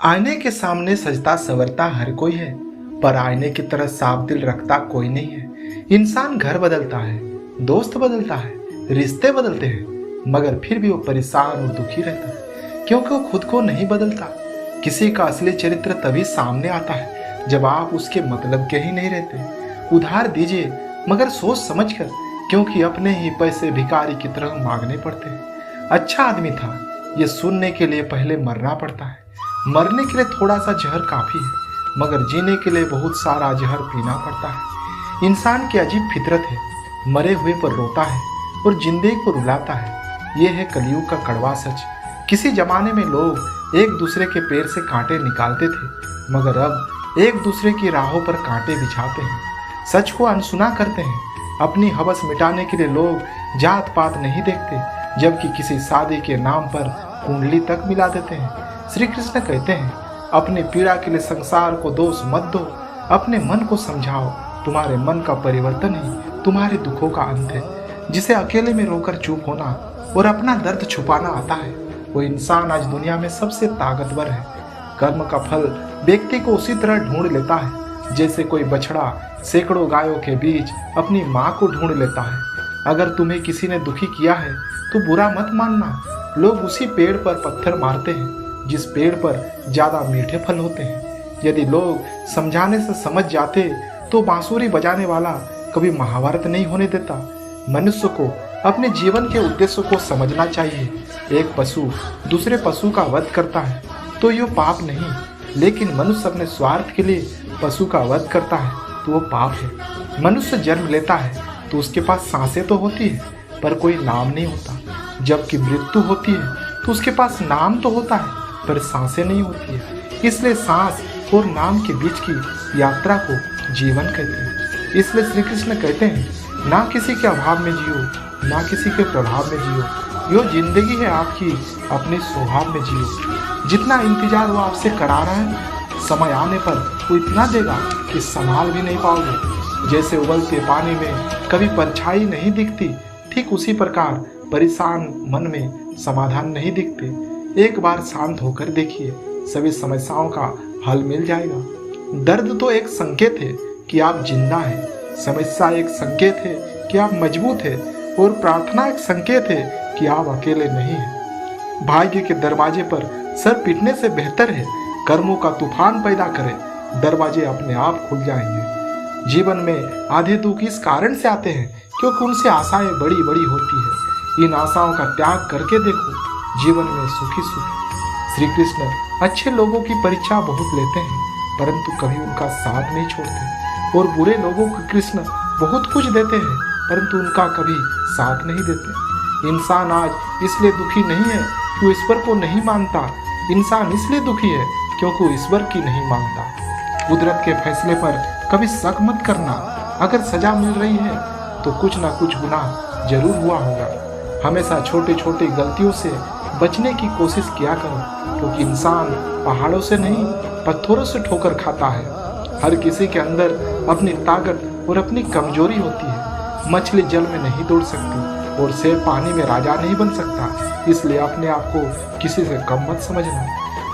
आईने के सामने सजता संवरता हर कोई है, पर आईने की तरह साफ दिल रखता कोई नहीं है। इंसान घर बदलता है, दोस्त बदलता है, रिश्ते बदलते हैं, मगर फिर भी वो परेशान और दुखी रहता है, क्योंकि वो खुद को नहीं बदलता। किसी का असली चरित्र तभी सामने आता है जब आप उसके मतलब के ही नहीं रहते। उधार दीजिए, मगर सोच समझकर, क्योंकि अपने ही पैसे भिखारी की तरह मांगने पड़ते हैं। अच्छा आदमी था, ये सुनने के लिए पहले मरना पड़ता है। मरने के लिए थोड़ा सा जहर काफी है, मगर जीने के लिए बहुत सारा जहर पीना पड़ता है। इंसान की अजीब फितरत है, मरे हुए पर रोता है और जिंदे को रुलाता है। ये है कलयुग का कड़वा सच। किसी जमाने में लोग एक दूसरे के पैर से कांटे निकालते थे, मगर अब एक दूसरे की राहों पर कांटे बिछाते हैं, सच को अनसुना करते हैं। अपनी हवस मिटाने के लिए लोग जात पात नहीं देखते, जबकि किसी शादी के नाम पर कुंडली तक मिला देते हैं। श्री कृष्ण कहते हैं, अपने पीड़ा के लिए संसार को दोष मत दो, अपने मन को समझाओ। तुम्हारे मन का परिवर्तन ही तुम्हारे दुखों का अंत है। जिसे अकेले में रोकर चुप होना और अपना दर्द छुपाना आता है, वो इंसान आज दुनिया में सबसे ताकतवर है। कर्म का फल व्यक्ति को उसी तरह ढूंढ लेता है जैसे कोई बछड़ा सैकड़ों गायों के बीच अपनी माँ को ढूंढ लेता है। अगर तुम्हें किसी ने दुखी किया है तो बुरा मत मानना। लोग उसी पेड़ पर पत्थर मारते हैं जिस पेड़ पर ज्यादा मीठे फल होते हैं। यदि लोग समझाने से समझ जाते तो बांसुरी बजाने वाला कभी महाभारत नहीं होने देता। मनुष्य को अपने जीवन के उद्देश्य को समझना चाहिए। एक पशु दूसरे पशु का वध करता है तो यह पाप नहीं, लेकिन मनुष्य अपने स्वार्थ के लिए पशु का वध करता है तो वो पाप है। मनुष्य जन्म लेता है तो उसके पास सांसें तो होती है, पर कोई नाम नहीं होता। जबकि मृत्यु होती है तो उसके पास नाम तो होता है, पर सांसें नहीं होती है। इसलिए सांस और नाम के बीच की यात्रा को जीवन कहते हैं। इसलिए श्री कृष्ण कहते हैं, ना किसी के अभाव में जियो, ना किसी के प्रभाव में जियो। यो जिंदगी है आपकी, अपने स्वभाव में जियो। जितना इंतजार वो आपसे करा रहा है, समय आने पर वो इतना देगा कि संभाल भी नहीं पाओगे। जैसे उबलते पानी में कभी परछाई नहीं दिखती, ठीक उसी प्रकार परेशान मन में समाधान नहीं दिखते। एक बार शांत होकर देखिए, सभी समस्याओं का हल मिल जाएगा। दर्द तो एक संकेत है कि आप जिंदा हैं, समस्या एक संकेत है कि आप मजबूत हैं, और प्रार्थना एक संकेत है कि आप अकेले नहीं हैं। भाग्य के दरवाजे पर सर पीटने से बेहतर है कर्मों का तूफान पैदा करें, दरवाजे अपने आप खुल जाएंगे। जीवन में आधे दुख इस कारण से आते हैं क्योंकि उनसे आशाएं बड़ी बड़ी होती है। इन आशाओं का त्याग करके देखो, जीवन में सुखी सुखी। श्री कृष्ण अच्छे लोगों की परीक्षा बहुत लेते हैं, परंतु कभी उनका साथ नहीं छोड़ते, और बुरे लोगों को कृष्ण बहुत कुछ देते हैं, परंतु उनका कभी साथ नहीं देते। इंसान आज इसलिए दुखी नहीं है कि वो ईश्वर को नहीं मानता, इंसान इसलिए दुखी है क्योंकि वो ईश्वर की नहीं मानता। कुदरत के फैसले पर कभी शक मत करना। अगर सजा मिल रही है तो कुछ ना कुछ गुनाह जरूर हुआ होगा। हमेशा छोटी छोटी गलतियों से बचने की कोशिश किया करो, क्योंकि इंसान पहाड़ों से नहीं पत्थरों से ठोकर खाता है। हर किसी के अंदर अपनी ताकत और अपनी कमजोरी होती है। मछली जल में नहीं दौड़ सकती और शेर पानी में राजा नहीं बन सकता। इसलिए अपने आप को किसी से कम मत समझना।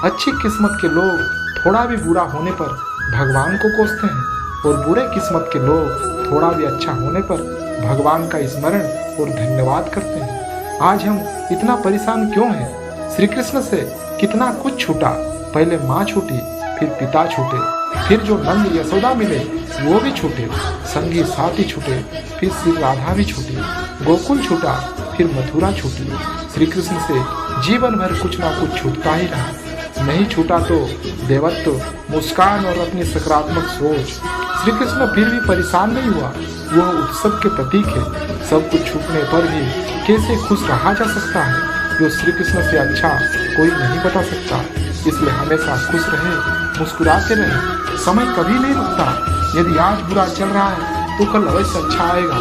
अच्छी किस्मत के लोग थोड़ा भी बुरा होने पर भगवान को कोसते हैं, और बुरे किस्मत के लोग थोड़ा भी अच्छा होने पर भगवान का स्मरण और धन्यवाद करते हैं। आज हम इतना परेशान क्यों हैं? श्री कृष्ण से कितना कुछ छूटा। पहले माँ छूटी, फिर पिता छूटे, फिर जो नंद यशोदा मिले वो भी छूटे, संगी साथी छूटे, फिर श्री राधा भी छूटी, गोकुल छूटा, फिर मथुरा छूटी। श्री कृष्ण से जीवन भर कुछ ना कुछ छूटता ही रहा। नहीं छूटा तो देवत्व, मुस्कान और अपनी सकारात्मक सोच। श्री कृष्ण फिर भी परेशान नहीं हुआ। वह उत्सव के प्रतीक है। सब कुछ छूटने पर भी कैसे खुश रहा जा सकता है, जो श्री कृष्ण से अच्छा कोई नहीं बता सकता। इसलिए हमेशा खुश रहे, मुस्कुराते रहे। समय कभी नहीं रुकता। यदि आज बुरा चल रहा है तो कल अवश्य अच्छा आएगा।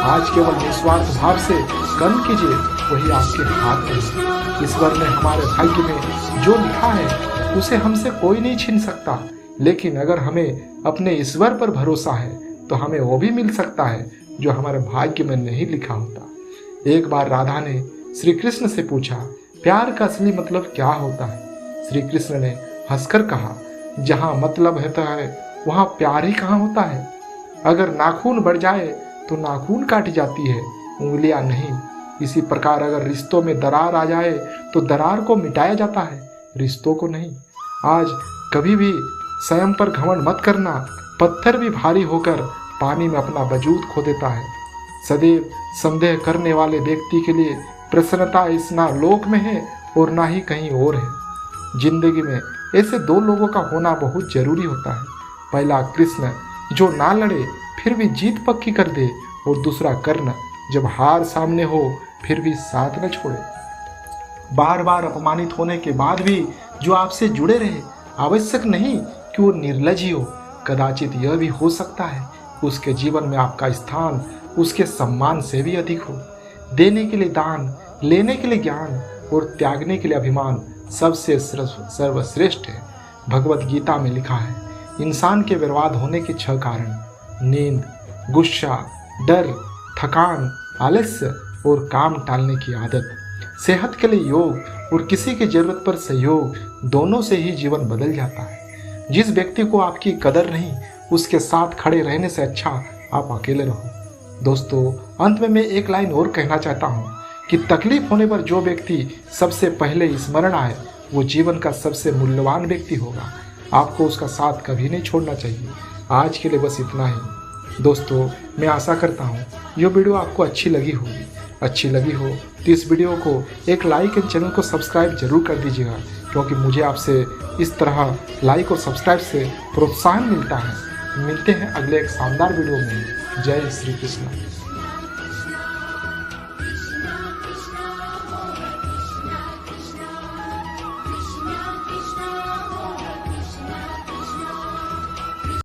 आज केवल निस्वार्थ भाव से कर्म कीजिए, वही आपके हाथ में है। ईश्वर ने हमारे भाग्य में जो लिखा है उसे हमसे कोई नहीं छीन सकता, लेकिन अगर हमें अपने ईश्वर पर भरोसा है तो हमें वो भी मिल सकता है जो हमारे भाग्य में नहीं लिखा होता। एक बार राधा ने श्री कृष्ण से पूछा, प्यार का असली मतलब क्या होता है? श्री कृष्ण ने हंसकर कहा, जहाँ मतलब होता है वहाँ प्यार ही कहाँ होता है। अगर नाखून बढ़ जाए तो नाखून काटी जाती है, उंगलियां नहीं। इसी प्रकार अगर रिश्तों में दरार आ जाए तो दरार को मिटाया जाता है, रिश्तों को नहीं। आज कभी भी स्वयं पर घमंड मत करना। पत्थर भी भारी होकर पानी में अपना वजूद खो देता है। सदैव संदेह करने वाले व्यक्ति के लिए प्रसन्नता इस ना लोक में है और ना ही कहीं और है। जिंदगी में ऐसे दो लोगों का होना बहुत जरूरी होता है। पहला कृष्ण, जो ना लड़े फिर भी जीत पक्की कर दे, और दूसरा कर्ण, जब हार सामने हो फिर भी साथ न छोड़े। बार बार अपमानित होने के बाद भी जो आपसे जुड़े रहे, आवश्यक नहीं कि वो निर्लज ही हो। कदाचित यह भी हो सकता है उसके जीवन में आपका स्थान उसके सम्मान से भी अधिक हो। देने के लिए दान, लेने के लिए ज्ञान और त्यागने के लिए अभिमान सबसे सर्वश्रेष्ठ है। भगवत गीता में लिखा है, इंसान के बर्बाद होने के 6 कारण: नींद, गुस्सा, डर, थकान, आलस्य और काम टालने की आदत। सेहत के लिए योग और किसी की जरूरत पर सहयोग, दोनों से ही जीवन बदल जाता है। जिस व्यक्ति को आपकी कदर नहीं, उसके साथ खड़े रहने से अच्छा आप अकेले रहो। दोस्तों, अंत में मैं एक लाइन और कहना चाहता हूँ कि तकलीफ होने पर जो व्यक्ति सबसे पहले स्मरण आए वो जीवन का सबसे मूल्यवान व्यक्ति होगा। आपको उसका साथ कभी नहीं छोड़ना चाहिए। आज के लिए बस इतना ही। दोस्तों, मैं आशा करता हूँ ये वीडियो आपको अच्छी लगी होगी। अच्छी लगी हो तो इस वीडियो को एक लाइक एंड चैनल को सब्सक्राइब जरूर कर दीजिएगा, क्योंकि मुझे आपसे इस तरह लाइक और सब्सक्राइब से प्रोत्साहन मिलता है। मिलते हैं अगले एक शानदार वीडियो में। जय श्री कृष्ण।